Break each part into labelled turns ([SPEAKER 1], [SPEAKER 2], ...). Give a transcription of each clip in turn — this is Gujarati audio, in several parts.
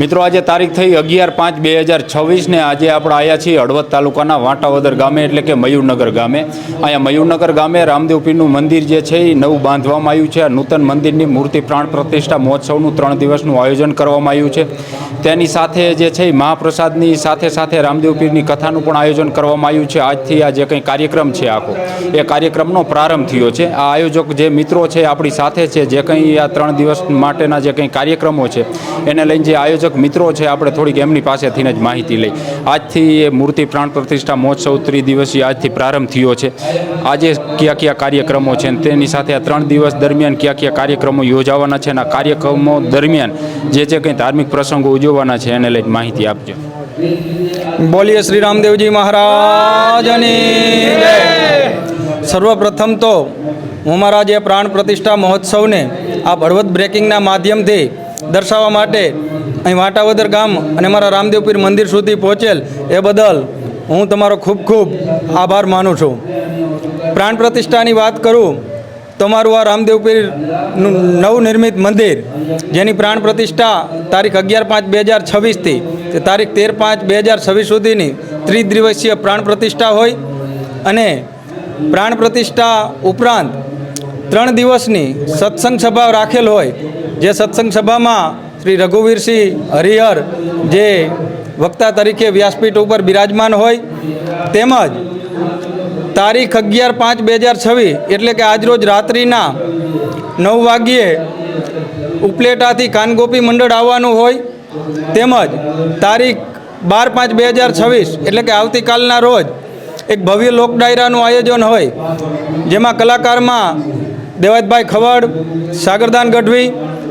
[SPEAKER 1] મિત્રો આજે તારીખ થઈ 11/5/2026 ને આજે આપણે આવ્યા છીએ હળવદ તાલુકાના વાંટાવદર ગામે એટલે કે મયુરનગર ગામે। અહીંયા મયુરનગર ગામે રામદેવ પીરનું મંદિર જે છે એ નવું બાંધવામાં આવ્યું છે। આ નૂતન મંદિરની મૂર્તિ પ્રાણ પ્રતિષ્ઠા મહોત્સવનું 3 દિવસનું આયોજન કરવામાં આવ્યું છે। તેની સાથે જે છે મહાપ્રસાદની સાથે સાથે રામદેવ પીરની કથાનું પણ આયોજન કરવામાં આવ્યું છે। આજથી આ જે કંઈ કાર્યક્રમ છે આખો એ કાર્યક્રમનો પ્રારંભ થયો છે। આ આયોજક જે મિત્રો છે આપણી સાથે છે, જે કંઈ આ 3 દિવસ માટેના જે કંઈ કાર્યક્રમો છે એને લઈને જે આયોજક મિત્રો છે આપણે થોડીક એમની પાસેથી જ માહિતી લઈ। આજથી એ મૂર્તિ પ્રાણ પ્રતિષ્ઠા મહોત્સવ 3 દિવસીય આજથી પ્રારંભ થયો છે। આજે કયા કાર્યક્રમો છે અને તેની સાથે આ 3 દિવસ દરમિયાન કયા કાર્યક્રમો યોજાવાના છે અને આ કાર્યક્રમો દરમિયાન જે કંઈ ધાર્મિક પ્રસંગો ઉજવવાના છે એને લઈને માહિતી આપજો।
[SPEAKER 2] બોલીએ શ્રી રામદેવજી મહારાજની જય। સર્વપ્રથમ તો હું મારા જે પ્રાણ પ્રતિષ્ઠા મહોત્સવને આ હળવદ બ્રેકિંગના માધ્યમથી દર્શાવવા માટે અહીં વાંટાવદર ગામ અને મારા રામદેવ પીર મંદિર સુધી પહોંચેલ એ બદલ હું તમારો ખૂબ ખૂબ આભાર માનું છું। પ્રાણ પ્રતિષ્ઠાની વાત કરું તો મારું આ રામદેવ પીરનું નવનિર્મિત મંદિર જેની પ્રાણ પ્રતિષ્ઠા તારીખ 11/5/2026થી તે તારીખ 13/5/2026 સુધીની 30 દિવસીય પ્રાણ પ્રતિષ્ઠા હોય અને પ્રાણ પ્રતિષ્ઠા ઉપરાંત 3 દિવસની સત્સંગ સભા રાખેલ હોય। જે સત્સંગ સભામાં શ્રી રઘુવીરસિંહ હરિહર જે વક્તા તરીકે વ્યાસપીઠ ઉપર બિરાજમાન હોય, તેમજ તારીખ 11/5/2026 એટલે કે આજરોજ રાત્રિના 9 વાગ્યે ઉપલેટાથી કાનગોપી મંડળ આવવાનું હોય, તેમજ તારીખ 12/5/2026 એટલે કે આવતીકાલના રોજ એક ભવ્ય લોક ડાયરાનું આયોજન હોય, જેમાં કલાકારમાં દેવાયતભાઈ ખવડ, સાગરદાન ગઢવી,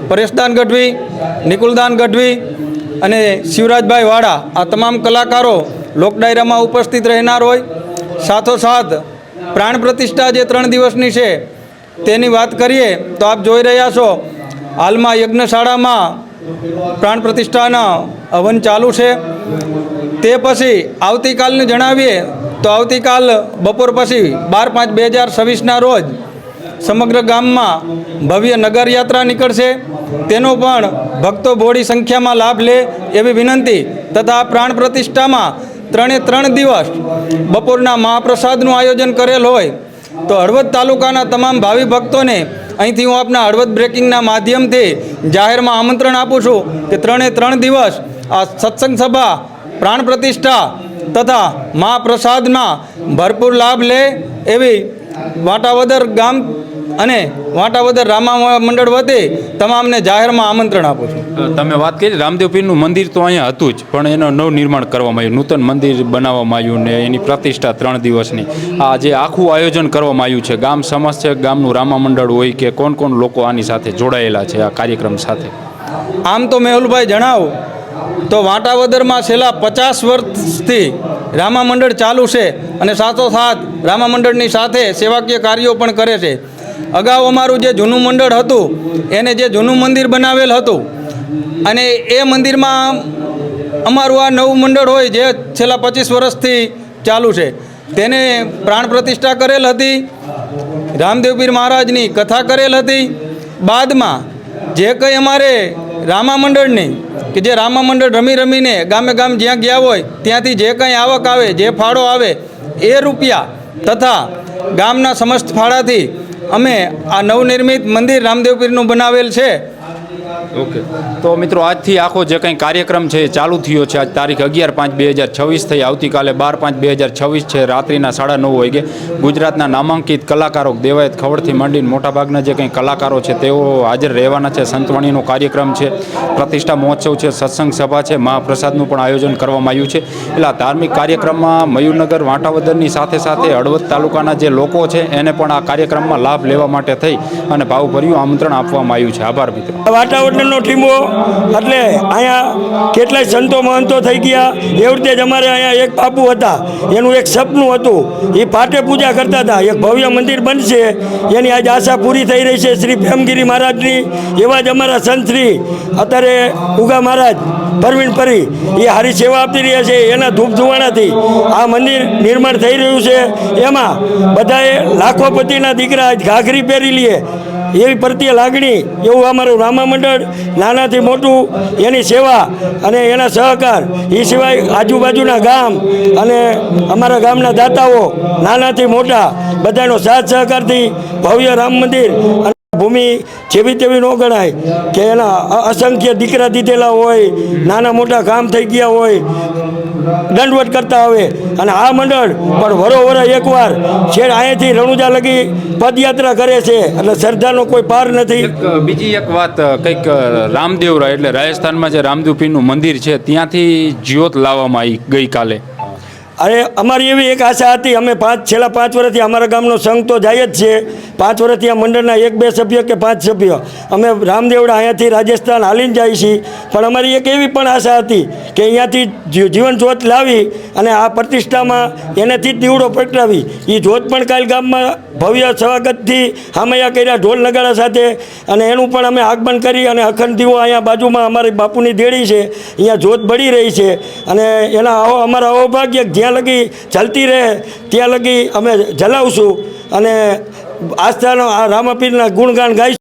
[SPEAKER 2] પરેશદાન ગઢવી, નિકુલદાન ગઢવી અને શિવરાજભાઈ વાડા આ તમામ કલાકારો લોક ડાયરામાં ઉપસ્થિત રહેનાર હોય। સાથોસાથ પ્રાણ પ્રતિષ્ઠા જે 3 દિવસની છે તેની વાત કરીએ તો આપ જોઈ રહ્યા છો હાલમાં યજ્ઞશાળામાં પ્રાણ પ્રતિષ્ઠાના હવન ચાલુ છે। તે પછી આવતીકાલનું જણાવીએ તો આવતીકાલ બપોર પછી 12/5/2026ના રોજ સમગ્ર ગામમાં ભવ્ય નગર યાત્રા નીકળશે। તેનો પણ ભક્તો બોડી સંખ્યામાં લાભ લે એવી વિનંતી તથા પ્રાણ પ્રતિષ્ઠામાં 3 દિવસ બપોરના મહાપ્રસાદનું આયોજન કરેલ હોય તો હળવદ તાલુકાના તમામ ભાવિ ભક્તોને અહીંથી હું આપના હળવદ બ્રેકિંગના માધ્યમથી જાહેરમાં આમંત્રણ આપું છું કે 3 દિવસ આ સત્સંગ સભા, પ્રાણ પ્રતિષ્ઠા તથા મહાપ્રસાદના ભરપૂર લાભ લે એવી વાંટાવદર ગામ અને વાંટાવદર રામા મંડળ વતી તમામને જાહેરમાં આમંત્રણ આપું છું।
[SPEAKER 1] તમે વાત કરી રામદેવ પીરનું મંદિર તો અહીંયા હતું જ, પણ એનું નવનિર્માણ કરવામાં આવ્યું, નૂતન મંદિર બનાવવામાં આવ્યું ને એની પ્રતિષ્ઠા 3 દિવસની આ જે આખું આયોજન કરવામાં આવ્યું છે, ગામ સમસ્ત છે, ગામનું રામા મંડળ હોય કે કોણ લોકો આની સાથે જોડાયેલા છે આ કાર્યક્રમ સાથે?
[SPEAKER 2] આમ તો મેહુલભાઈ જણાવું તો વાંટાવદરમાં છેલ્લા 50 વર્ષથી રામા મંડળ ચાલુ છે અને સાથોસાથ રામા મંડળની સાથે સેવાકીય કાર્યો પણ કરે છે। અગાઉ અમારું જે જૂનું મંડળ હતું એને જે જૂનું મંદિર બનાવેલ હતું અને એ મંદિરમાં અમારું આ નવું મંડળ હોય જે છેલ્લા 25 વર્ષથી ચાલુ છે તેને પ્રાણ પ્રતિષ્ઠા કરેલ હતી, રામદેવ પીર મહારાજની કથા કરેલ હતી। બાદમાં જે કંઈ અમારે રામા મંડળની કે જે રામા મંડળ રમીને ગામે જ્યાં ગયા હોય ત્યાંથી જે કંઈ આવક આવે, જે ફાળો આવે એ રૂપિયા તથા ગામના સમસ્ત ફાળાથી અમે આ નવનિર્મિત મંદિર રામદેવ પીરનું બનાવેલ છે।
[SPEAKER 1] ઓકે, તો મિત્રો આજથી આખો જે કંઈ કાર્યક્રમ છે એ ચાલુ થયો છે। આજ તારીખ 11/5/2026 થઈ, આવતીકાલે 12/5/2026 છે, રાત્રિના 9:30 વાગે ગુજરાતના નામાંકિત કલાકારો દેવાયત ખવડથી માંડીને મોટાભાગના જે કંઈ કલાકારો છે તેઓ હાજર રહેવાના છે। સંતવાણીનો કાર્યક્રમ છે, પ્રતિષ્ઠા મહોત્સવ છે, સત્સંગ સભા છે, મહાપ્રસાદનું પણ આયોજન કરવામાં આવ્યું છે। એટલે આ ધાર્મિક કાર્યક્રમમાં મયુરનગર વાંટાવદરની સાથે સાથે હળવદ તાલુકાના જે લોકો છે એને પણ આ કાર્યક્રમમાં લાભ લેવા માટે થઈ અને ભાવભર્યું આમંત્રણ આપવામાં આવ્યું છે। આભાર મિત્રો।
[SPEAKER 3] વાંટાવદરનો ટીમો એટલે અહીંયા કેટલાય સંતો મહંતો થઈ ગયા। એવી રીતે જ અમારે અહીંયા એક બાપુ હતા, એનું એક સપનું હતું, એ પાટે પૂજા કરતા હતા, એક ભવ્ય મંદિર બનશે એની આજ આશા પૂરી થઈ રહી છે શ્રી પ્રેમગીરી મહારાજની। એવા જ અમારા સંત શ્રી અત્યારે ઉગા મહારાજ પરવીણ પરી એ સારી સેવા આપતી રહ્યા છે, એના ધૂપ ધુવાણાથી આ મંદિર નિર્માણ થઈ રહ્યું છે। એમાં બધાએ લાખોપતિના દીકરા ઘાઘરી પહેરી લઈએ એવી પ્રત્યે લાગણી એવું અમારું રામા મંડળ નાનાથી મોટું એની સેવા અને એના સહકાર એ સિવાય આજુબાજુના ગામ અને અમારા ગામના દાતાઓ નાનાથી મોટા બધાનો સાથ સહકારથી ભવ્ય રામ મંદિર અને ભૂમિ જેવી તેવી ન ગણાય કે એના અસંખ્ય દીકરા દીધેલા હોય, નાના મોટા કામ થઈ ગયા હોય, દંડવટ કરતા આવે અને આ મંડળ પણ વરોવર એકવાર છેડ અહીંયાથી રણુજા લગી પદયાત્રા કરે છે એટલે શ્રદ્ધાનો કોઈ પાર નથી.
[SPEAKER 1] બીજી એક વાત કંઈક રામદેવરા એટલે રાજસ્થાનમાં જે રામદેવ પીરનું મંદિર છે ત્યાંથી જ્યોત લાવવામાં આવી ગઈકાલે.
[SPEAKER 3] અરે અમારી એવી એક આશા હતી, અમે છેલ્લા 5 વર્ષથી અમારા ગામનો સંઘ તો જાય જ છે, 5 વર્ષથી આ મંડળના 1-2 સભ્ય કે 5 સભ્ય અમે રામદેવડા અહીંયાથી રાજસ્થાન હાલીને જાય છીએ. પણ અમારી એક એવી પણ આશા હતી કે અહીંયાથી જીવન જ્યોત લાવી અને આ પ્રતિષ્ઠામાં એનાથી જ દીવડો પ્રગટાવી એ જ્યોત પણ કાલ ગામમાં ભવ્ય સ્વાગતથી હામૈયા કર્યા ઢોલ નગાડા સાથે અને એનું પણ અમે આગમન કરી અને અખંડ દીવો અહીંયા બાજુમાં અમારી બાપુની દેડી છે અહીંયા જ્યોત બળી રહી છે અને એના અમારા અહોભાગ્ય જ્યાં લગી ચાલતી રહે ત્યાં લગી અમે જલાવશું અને આસ્થાનો આ રામાપીરના ગુણગાન ગાઈશું.